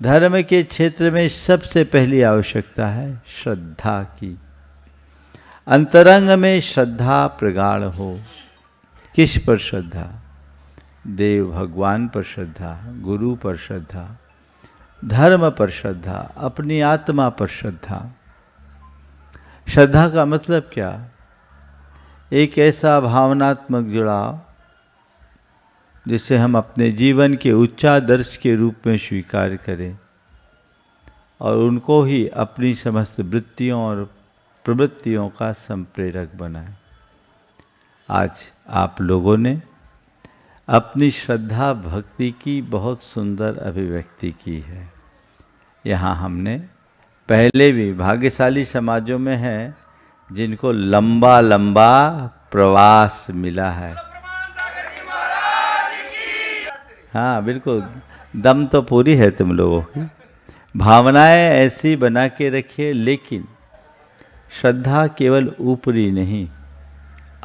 धर्म के क्षेत्र में सबसे पहली आवश्यकता है श्रद्धा की। अंतरंग में श्रद्धा प्रगाढ़ हो। किस पर श्रद्धा? देव भगवान पर श्रद्धा, गुरु पर श्रद्धा, धर्म पर श्रद्धा, अपनी आत्मा पर श्रद्धा। श्रद्धा का मतलब क्या? एक ऐसा भावनात्मक जुड़ाव जिसे हम अपने जीवन के उच्चादर्श के रूप में स्वीकार करें और उनको ही अपनी समस्त वृत्तियों और प्रवृत्तियों का संप्रेरक बनाएं। आज आप लोगों ने अपनी श्रद्धा भक्ति की बहुत सुंदर अभिव्यक्ति की है। यहाँ हमने पहले भी भाग्यशाली समाजों में हैं जिनको लंबा लंबा प्रवास मिला है। हाँ बिल्कुल, दम तो पूरी है तुम लोगों की। भावनाएं ऐसी बना के रखिए, लेकिन श्रद्धा केवल ऊपरी नहीं,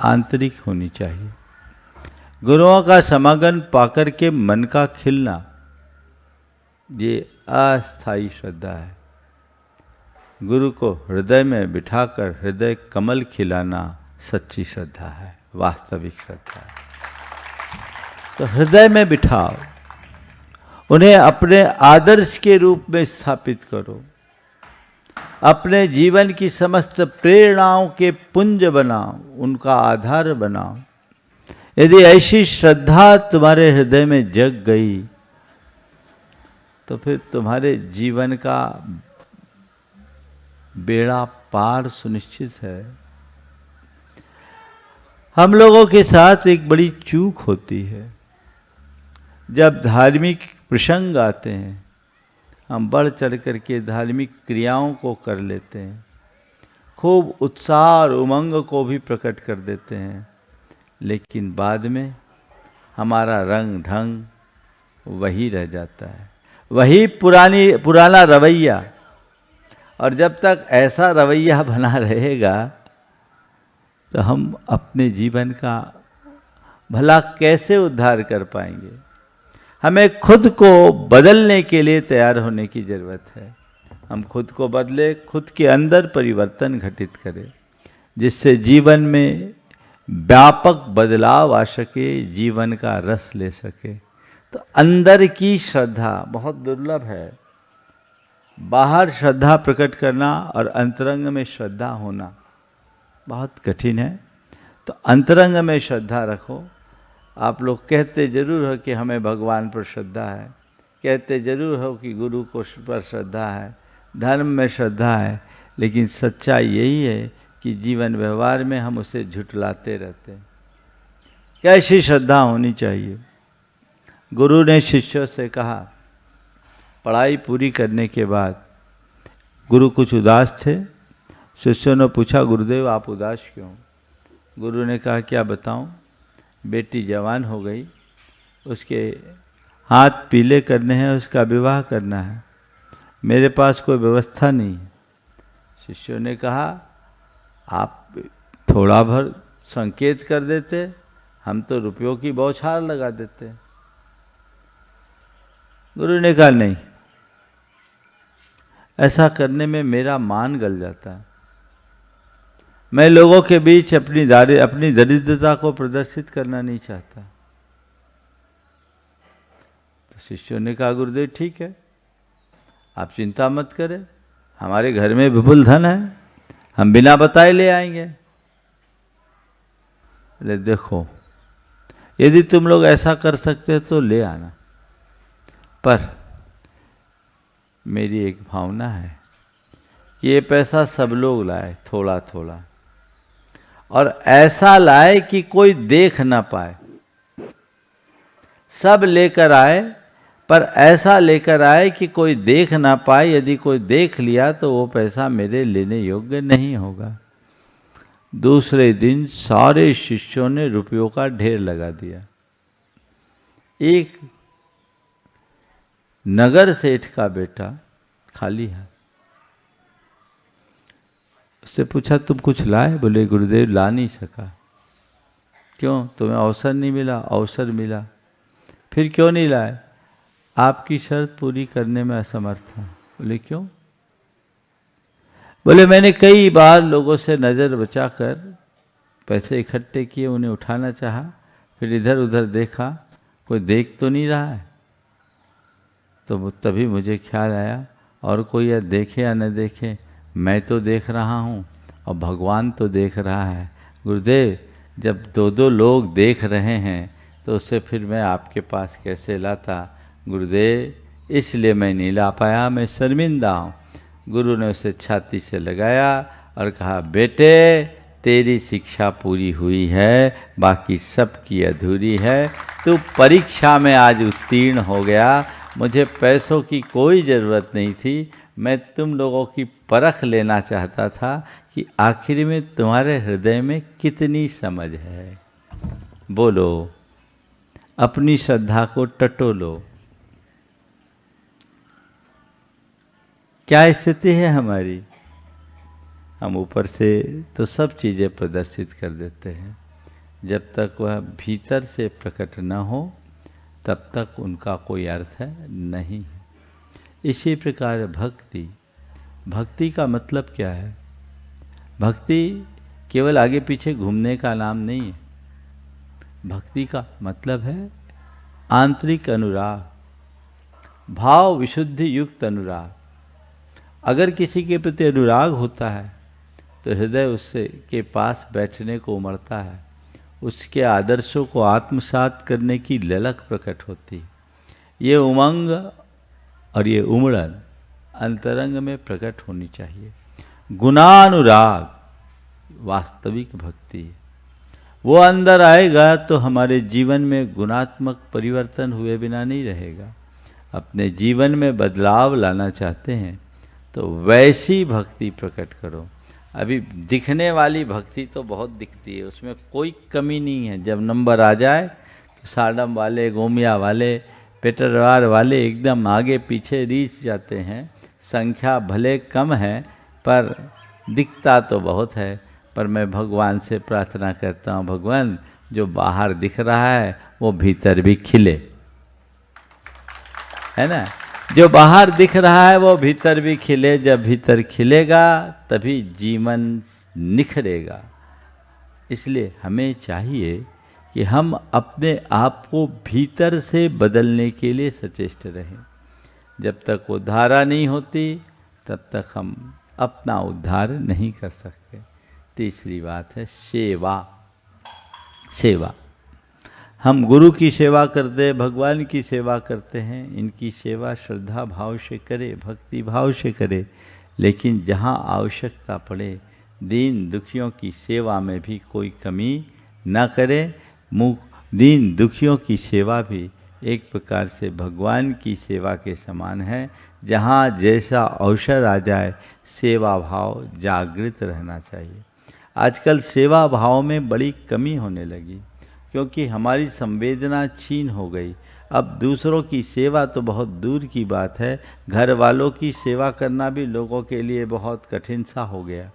आंतरिक होनी चाहिए। गुरुओं का समागम पाकर के मन का खिलना, ये अस्थायी श्रद्धा है। गुरु को हृदय में बिठाकर हृदय कमल खिलाना सच्ची श्रद्धा है, वास्तविक श्रद्धा है। तो हृदय में बिठाओ, उन्हें अपने आदर्श के रूप में स्थापित करो, अपने जीवन की समस्त प्रेरणाओं के पुंज बनाओ, उनका आधार बनाओ। यदि ऐसी श्रद्धा तुम्हारे हृदय में जग गई तो फिर तुम्हारे जीवन का बेड़ा पार सुनिश्चित है। हम लोगों के साथ एक बड़ी चूक होती है। जब धार्मिक प्रसंग आते हैं, हम बढ़ चढ़ करके धार्मिक क्रियाओं को कर लेते हैं, खूब उत्साह और उमंग को भी प्रकट कर देते हैं, लेकिन बाद में हमारा रंग ढंग वही रह जाता है, वही पुराना रवैया। और जब तक ऐसा रवैया बना रहेगा तो हम अपने जीवन का भला कैसे उद्धार कर पाएंगे? हमें खुद को बदलने के लिए तैयार होने की ज़रूरत है। हम खुद को बदले, खुद के अंदर परिवर्तन घटित करें, जिससे जीवन में व्यापक बदलाव आ सके, जीवन का रस ले सके। तो अंदर की श्रद्धा बहुत दुर्लभ है। बाहर श्रद्धा प्रकट करना और अंतरंग में श्रद्धा होना बहुत कठिन है। तो अंतरंग में श्रद्धा रखो। आप लोग कहते जरूर हो कि हमें भगवान पर श्रद्धा है, कहते जरूर हो कि गुरु को पर श्रद्धा है, धर्म में श्रद्धा है, लेकिन सच्चाई यही है कि जीवन व्यवहार में हम उसे झुठलाते रहते हैं। कैसी श्रद्धा होनी चाहिए? गुरु ने शिष्यों से कहा, पढ़ाई पूरी करने के बाद गुरु कुछ उदास थे। शिष्यों ने पूछा, गुरुदेव आप उदास क्यों? गुरु ने कहा, क्या बताऊं, बेटी जवान हो गई, उसके हाथ पीले करने हैं, उसका विवाह करना है, मेरे पास कोई व्यवस्था नहीं है। शिष्यों ने कहा, आप थोड़ा भर संकेत कर देते, हम तो रुपयों की बौछार लगा देते। गुरु ने कहा, नहीं, ऐसा करने में मेरा मान गल जाता है। मैं लोगों के बीच अपनी दरिद्रता को प्रदर्शित करना नहीं चाहता। तो शिष्यों ने कहा, गुरुदेव ठीक है, आप चिंता मत करें, हमारे घर में विपुल धन है, हम बिना बताए ले आएंगे। बोले, देखो यदि तुम लोग ऐसा कर सकते हो तो ले आना, पर मेरी एक भावना है कि ये पैसा सब लोग लाए थोड़ा थोड़ा, और ऐसा लाए कि कोई देख ना पाए। सब लेकर आए, पर ऐसा लेकर आए कि कोई देख ना पाए। यदि कोई देख लिया तो वो पैसा मेरे लेने योग्य नहीं होगा। दूसरे दिन सारे शिष्यों ने रुपयों का ढेर लगा दिया। एक नगर सेठ का बेटा खाली है, उससे पूछा, तुम कुछ लाए? बोले, गुरुदेव ला नहीं सका। क्यों? तुम्हें अवसर नहीं मिला? अवसर मिला। फिर क्यों नहीं लाए? आपकी शर्त पूरी करने में असमर्थ था। बोले, क्यों? बोले, मैंने कई बार लोगों से नज़र बचाकर पैसे इकट्ठे किए, उन्हें उठाना चाहा, फिर इधर उधर देखा, कोई देख तो नहीं रहा है। तो तभी मुझे ख्याल आया, और कोई या देखे या न देखे, मैं तो देख रहा हूँ और भगवान तो देख रहा है। गुरुदेव, जब दो दो लोग देख रहे हैं तो उससे फिर मैं आपके पास कैसे लाता? गुरुदेव, इसलिए मैं नहीं ला पाया, मैं शर्मिंदा हूँ। गुरु ने उसे छाती से लगाया और कहा, बेटे तेरी शिक्षा पूरी हुई है, बाकी सब की अधूरी है। तू परीक्षा में आज उत्तीर्ण हो गया। मुझे पैसों की कोई ज़रूरत नहीं थी, मैं तुम लोगों की परख लेना चाहता था कि आखिर में तुम्हारे हृदय में कितनी समझ है। बोलो, अपनी श्रद्धा को टटोलो। क्या स्थिति है हमारी? हम ऊपर से तो सब चीज़ें प्रदर्शित कर देते हैं, जब तक वह भीतर से प्रकट न हो तब तक उनका कोई अर्थ नहीं है। इसी प्रकार भक्ति का मतलब क्या है? भक्ति केवल आगे पीछे घूमने का नाम नहीं है। भक्ति का मतलब है आंतरिक अनुराग, भाव विशुद्धि युक्त अनुराग। अगर किसी के प्रति अनुराग होता है तो हृदय उससे के पास बैठने को उमड़ता है, उसके आदर्शों को आत्मसात करने की ललक प्रकट होती। ये उमंग और ये उमड़न अंतरंग में प्रकट होनी चाहिए। गुणानुराग वास्तविक भक्ति है। वो अंदर आएगा तो हमारे जीवन में गुणात्मक परिवर्तन हुए बिना नहीं रहेगा। अपने जीवन में बदलाव लाना चाहते हैं तो वैसी भक्ति प्रकट करो। अभी दिखने वाली भक्ति तो बहुत दिखती है, उसमें कोई कमी नहीं है। जब नंबर आ जाए तो साडम वाले, गोमिया वाले, पेटरवार वाले एकदम आगे पीछे रीच जाते हैं। संख्या भले कम है पर दिखता तो बहुत है। पर मैं भगवान से प्रार्थना करता हूँ, भगवान जो बाहर दिख रहा है वो भीतर भी खिले, है ना। जो बाहर दिख रहा है वो भीतर भी खिले। जब भीतर खिलेगा तभी जीवन निखरेगा। इसलिए हमें चाहिए कि हम अपने आप को भीतर से बदलने के लिए सचेष्ट रहें। जब तक वो धारा नहीं होती तब तक हम अपना उद्धार नहीं कर सकते। तीसरी बात है सेवा। सेवा, हम गुरु की सेवा करते, भगवान की सेवा करते हैं, इनकी सेवा श्रद्धा भाव से करें, भक्ति भाव से करें, लेकिन जहाँ आवश्यकता पड़े दीन दुखियों की सेवा में भी कोई कमी न करें। दीन दुखियों की सेवा भी एक प्रकार से भगवान की सेवा के समान है। जहाँ जैसा अवसर आ जाए सेवा भाव जागृत रहना चाहिए। आजकल सेवा भाव में बड़ी कमी होने लगी, क्योंकि हमारी संवेदना क्षीण हो गई। अब दूसरों की सेवा तो बहुत दूर की बात है, घर वालों की सेवा करना भी लोगों के लिए बहुत कठिन सा हो गया।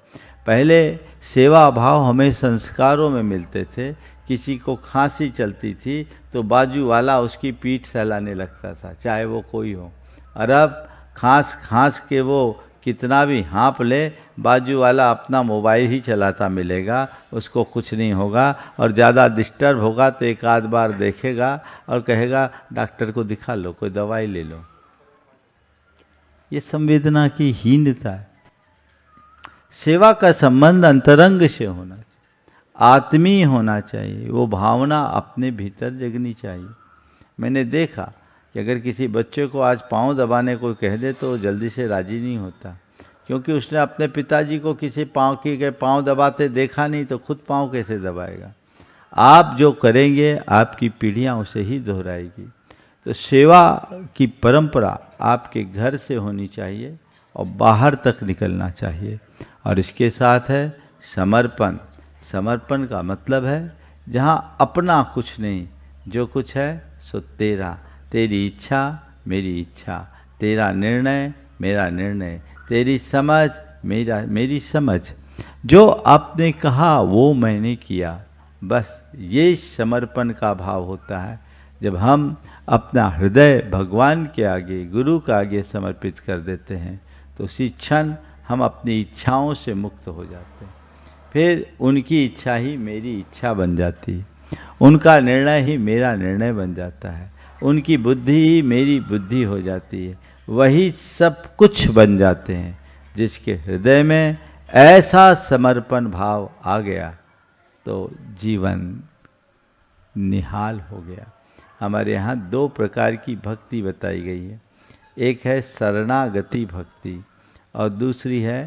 पहले सेवा भाव हमें संस्कारों में मिलते थे। किसी को खांसी चलती थी तो बाजू वाला उसकी पीठ सहलाने लगता था, चाहे वो कोई हो। और अब खांस के वो कितना भी हाँप ले, बाजू वाला अपना मोबाइल ही चलाता मिलेगा, उसको कुछ नहीं होगा। और ज़्यादा डिस्टर्ब होगा तो एक आध बार देखेगा और कहेगा डॉक्टर को दिखा लो, कोई दवाई ले लो। ये संवेदना की हीनता है। सेवा का संबंध अंतरंग से होना चाहिए, आत्मीय होना चाहिए, वो भावना अपने भीतर जगनी चाहिए। मैंने देखा कि अगर किसी बच्चे को आज पाँव दबाने को कह दे तो जल्दी से राजी नहीं होता, क्योंकि उसने अपने पिताजी को किसी पाँव दबाते देखा नहीं, तो खुद पाँव कैसे दबाएगा। आप जो करेंगे आपकी पीढ़ियाँ उसे ही दोहराएगी। तो सेवा की परंपरा आपके घर से होनी चाहिए और बाहर तक निकलना चाहिए। और इसके साथ है समर्पण। समर्पण का मतलब है जहाँ अपना कुछ नहीं, जो कुछ है सो तेरा, तेरी इच्छा मेरी इच्छा, तेरा निर्णय मेरा निर्णय, तेरी समझ मेरी समझ, जो आपने कहा वो मैंने किया। बस ये समर्पण का भाव होता है। जब हम अपना हृदय भगवान के आगे, गुरु के आगे समर्पित कर देते हैं तो उसी क्षण हम अपनी इच्छाओं से मुक्त हो जाते हैं। फिर उनकी इच्छा ही मेरी इच्छा बन जाती है, उनका निर्णय ही मेरा निर्णय बन जाता है, उनकी बुद्धि ही मेरी बुद्धि हो जाती है। वही सब कुछ बन जाते हैं। जिसके हृदय में ऐसा समर्पण भाव आ गया तो जीवन निहाल हो गया। हमारे यहाँ दो प्रकार की भक्ति बताई गई है। एक है शरणागति भक्ति और दूसरी है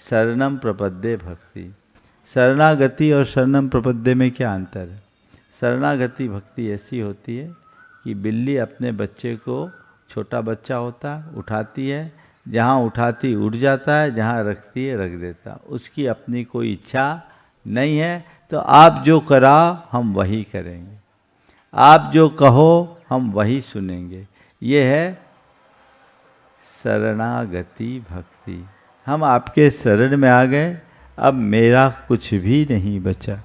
शरणम प्रपद्ये भक्ति। शरणागति और शरणम प्रपद्ये में क्या अंतर है? शरणागति भक्ति ऐसी होती है कि बिल्ली अपने बच्चे को, छोटा बच्चा होता है, उठाती है, जहाँ उठाती उठ जाता है, जहाँ रखती है रख देता। उसकी अपनी कोई इच्छा नहीं है। तो आप जो करा हम वही करेंगे, आप जो कहो हम वही सुनेंगे। ये है शरणागति भक्ति। हम आपके शरण में आ गए, अब मेरा कुछ भी नहीं बचा।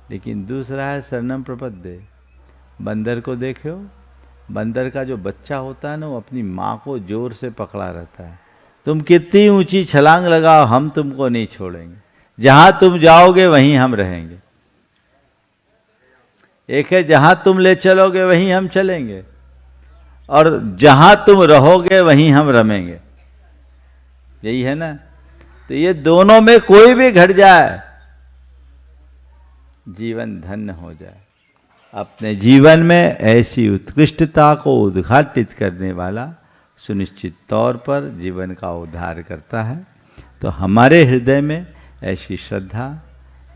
लेकिन दूसरा है शरणम प्रपद्ये। बंदर को देखो, बंदर का जो बच्चा होता है ना, वो अपनी माँ को जोर से पकड़ा रहता है। तुम कितनी ऊंची छलांग लगाओ हम तुमको नहीं छोड़ेंगे, जहां तुम जाओगे वहीं हम रहेंगे। एक है जहां तुम ले चलोगे वहीं हम चलेंगे, और जहां तुम रहोगे वहीं हम रमेंगे। यही है ना। तो ये दोनों में कोई भी घट जाए, जीवन धन्य हो जाए। अपने जीवन में ऐसी उत्कृष्टता को उद्घाटित करने वाला सुनिश्चित तौर पर जीवन का उद्धार करता है। तो हमारे हृदय में ऐसी श्रद्धा,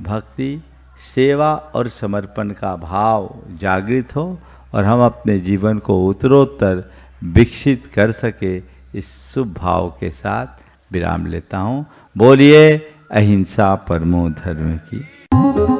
भक्ति, सेवा और समर्पण का भाव जागृत हो और हम अपने जीवन को उत्तरोत्तर विकसित कर सके, इस शुभ भाव के साथ विराम लेता हूँ। बोलिए अहिंसा परमो धर्म की।